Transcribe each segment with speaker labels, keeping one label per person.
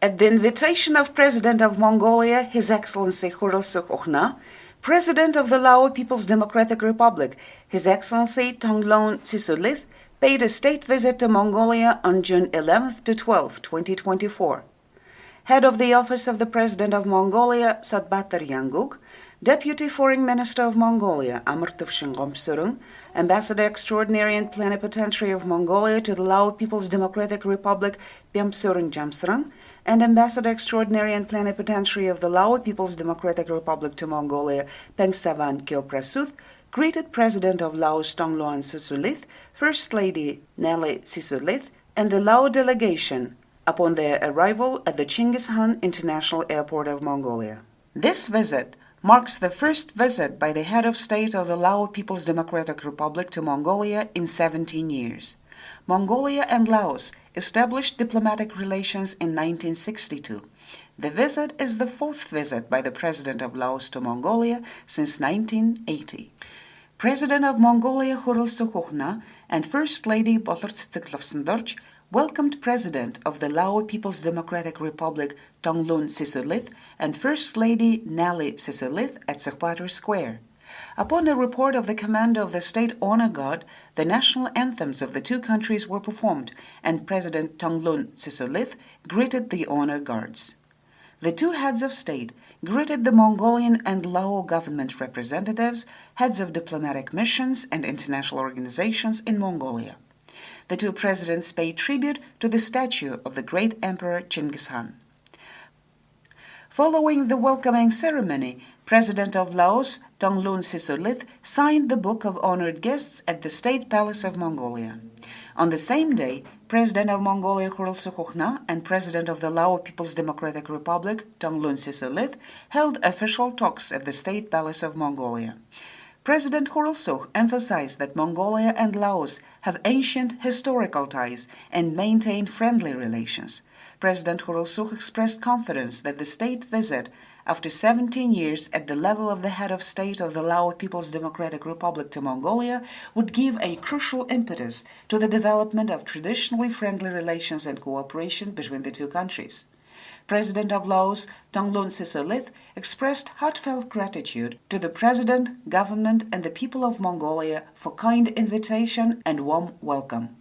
Speaker 1: At the invitation of President of Mongolia, His Excellency Khurelsukh, President of the Lao People's Democratic Republic, His Excellency Thongloun Sisoulith, paid a state visit to Mongolia on June 11th to 12, 2024. Head of the Office of the President of Mongolia, Sotbatar Yanguk, Deputy Foreign Minister of Mongolia, Amartov Shingomsurung, Ambassador Extraordinary and Plenipotentiary of Mongolia to the Lao People's Democratic Republic, Pyamsurung Jamsrang, and Ambassador Extraordinary and Plenipotentiary of the Lao People's Democratic Republic to Mongolia, Pengsavan Kheoprasut, greeted President of Laos Thongloun Sisoulith, First Lady Nelly Sisoulith, and the Lao delegation upon their arrival at the Chinggis Khan International Airport of Mongolia. This visit marks the first visit by the head of state of the Lao People's Democratic Republic to Mongolia in 17 years. Mongolia and Laos established diplomatic relations in 1962. The visit is the fourth visit by the President of Laos to Mongolia since 1980. President of Mongolia Khurelsukh and First Lady Bolorts Tsiklovsendorch welcomed President of the Lao People's Democratic Republic Thongloun Sisoulith and First Lady Nelly Sisoulith at Sukhpator Square. Upon a report of the commander of the State Honor Guard, the national anthems of the two countries were performed, and President Thongloun Sisoulith greeted the honor guards. The two heads of state greeted the Mongolian and Lao government representatives, heads of diplomatic missions and international organizations in Mongolia. The two presidents paid tribute to the statue of the great Emperor Chinggis Khan. Following the welcoming ceremony, President of Laos, Thongloun Sisoulith, signed the Book of Honored Guests at the State Palace of Mongolia. On the same day, President of Mongolia Khurelsukh and President of the Lao People's Democratic Republic Thongloun Sisoulith held official talks at the State Palace of Mongolia. President Khurelsukh emphasized that Mongolia and Laos have ancient historical ties and maintain friendly relations. President Khurelsukh expressed confidence that the state visit, after 17 years at the level of the head of state of the Lao People's Democratic Republic to Mongolia, would give a crucial impetus to the development of traditionally friendly relations and cooperation between the two countries. President of Laos, Thongloun Sisoulith, expressed heartfelt gratitude to the President, government, and the people of Mongolia for kind invitation and warm welcome.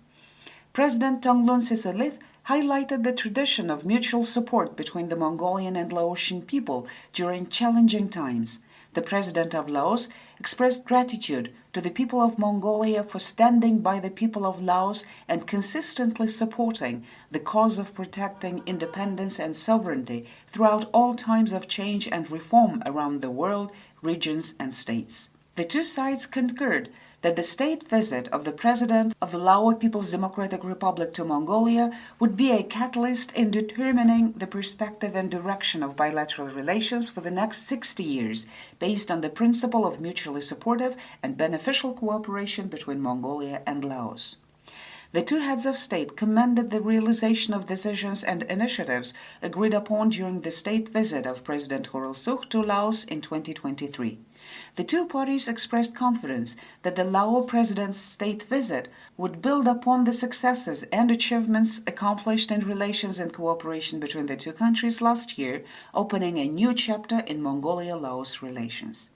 Speaker 1: President Thongloun Sisoulith highlighted the tradition of mutual support between the Mongolian and Laotian people during challenging times. The President of Laos expressed gratitude to the people of Mongolia for standing by the people of Laos and consistently supporting the cause of protecting independence and sovereignty throughout all times of change and reform around the world, regions, and states. The two sides concurred that the state visit of the President of the Lao People's Democratic Republic to Mongolia would be a catalyst in determining the perspective and direction of bilateral relations for the next 60 years, based on the principle of mutually supportive and beneficial cooperation between Mongolia and Laos. The two heads of state commended the realization of decisions and initiatives agreed upon during the state visit of President Khurelsukh to Laos in 2023. The two parties expressed confidence that the Lao president's state visit would build upon the successes and achievements accomplished in relations and cooperation between the two countries last year, opening a new chapter in Mongolia-Laos relations.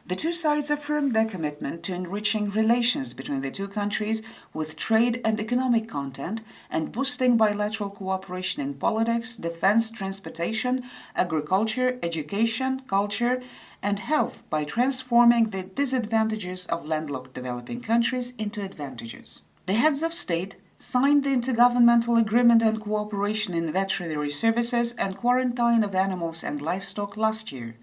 Speaker 1: The two sides affirmed their commitment to enriching relations between the two countries with trade and economic content and boosting bilateral cooperation in politics, defense, transportation, agriculture, education, culture, and health by transforming the disadvantages of landlocked developing countries into advantages. The heads of state signed the Intergovernmental Agreement on Cooperation in Veterinary Services and Quarantine of Animals and Livestock last year.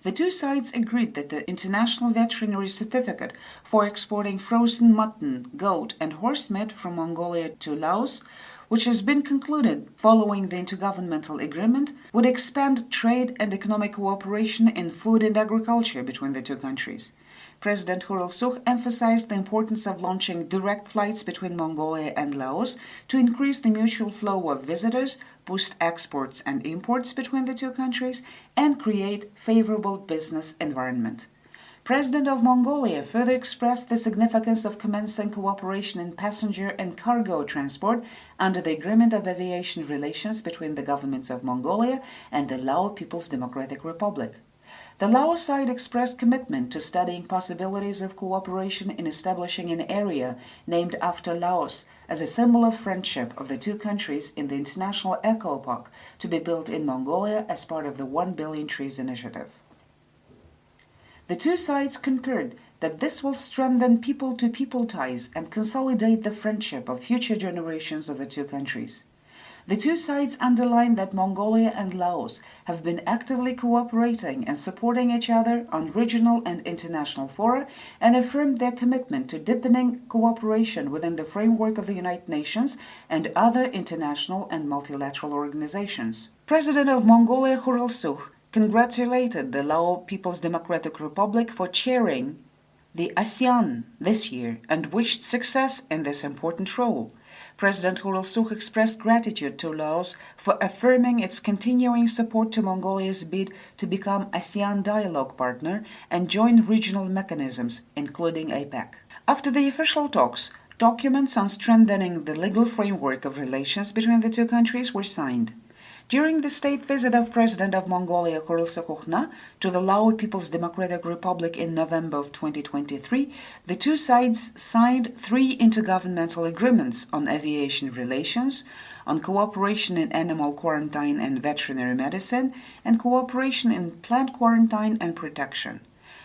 Speaker 1: The two sides agreed that the International Veterinary Certificate for exporting frozen mutton, goat, and horse meat from Mongolia to Laos, which has been concluded following the Intergovernmental Agreement, would expand trade and economic cooperation in food and agriculture between the two countries. President Khurelsukh emphasized the importance of launching direct flights between Mongolia and Laos to increase the mutual flow of visitors, boost exports and imports between the two countries, and create favorable business environment. President of Mongolia further expressed the significance of commencing cooperation in passenger and cargo transport under the Agreement of Aviation Relations between the governments of Mongolia and the Lao People's Democratic Republic. The Laos side expressed commitment to studying possibilities of cooperation in establishing an area named after Laos as a symbol of friendship of the two countries in the International Eco Park to be built in Mongolia as part of the 1 Billion Trees Initiative. The two sides concurred that this will strengthen people-to-people ties and consolidate the friendship of future generations of the two countries. The two sides underlined that Mongolia and Laos have been actively cooperating and supporting each other on regional and international fora and affirmed their commitment to deepening cooperation within the framework of the United Nations and other international and multilateral organizations. President of Mongolia Sisoulith congratulated the Lao People's Democratic Republic for chairing the ASEAN this year and wished success in this important role. President Sisoulith expressed gratitude to Laos for affirming its continuing support to Mongolia's bid to become ASEAN dialogue partner and join regional mechanisms, including APEC. After the official talks, documents on strengthening the legal framework of relations between the two countries were signed. During the state visit of President of Mongolia Sisoulith to the Lao People's Democratic Republic in November of 2023, the two sides signed 3 intergovernmental agreements on aviation relations, on cooperation in animal quarantine and veterinary medicine, and cooperation in plant quarantine and protection.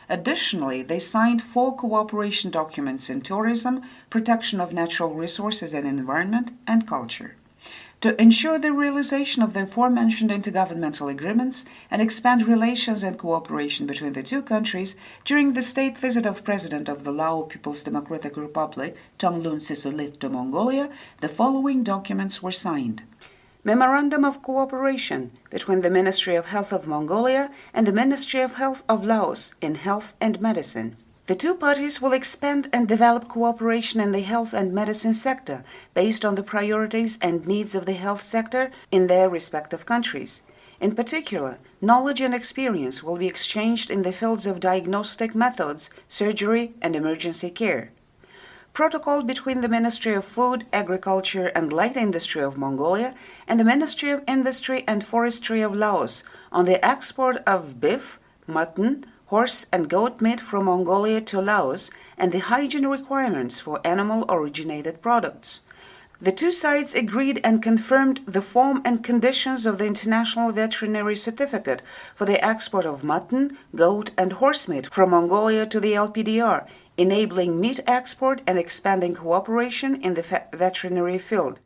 Speaker 1: Additionally, they signed 4 cooperation documents in tourism, protection of natural resources and environment, and culture. To ensure the realization of the aforementioned intergovernmental agreements and expand relations and cooperation between the two countries, during the state visit of President of the Lao People's Democratic Republic, Thongloun Sisoulith, to Mongolia, the following documents were signed. Memorandum of Cooperation between the Ministry of Health of Mongolia and the Ministry of Health of Laos in Health and Medicine. The two parties will expand and develop cooperation in the health and medicine sector based on the priorities and needs of the health sector in their respective countries. In particular, knowledge and experience will be exchanged in the fields of diagnostic methods, surgery, and emergency care. Protocol between the Ministry of Food, Agriculture and Light Industry of Mongolia and the Ministry of Industry and Forestry of Laos on the export of beef, mutton, horse and goat meat from Mongolia to Laos and the hygiene requirements for animal-originated products. The two sides agreed and confirmed the form and conditions of the International Veterinary Certificate for the export of mutton, goat and horse meat from Mongolia to the LPDR, enabling meat export and expanding cooperation in the veterinary field.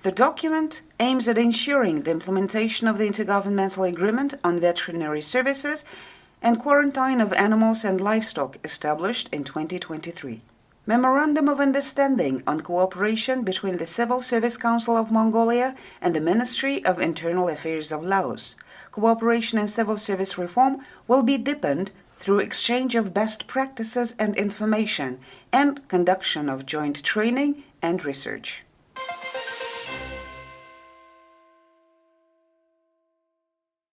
Speaker 1: The document aims at ensuring the implementation of the Intergovernmental Agreement on Veterinary Services and Quarantine of Animals and Livestock established in 2023. Memorandum of Understanding on Cooperation between the Civil Service Council of Mongolia and the Ministry of Internal Affairs of Laos. Cooperation in civil service reform will be deepened through exchange of best practices and information and conduction of joint training and research.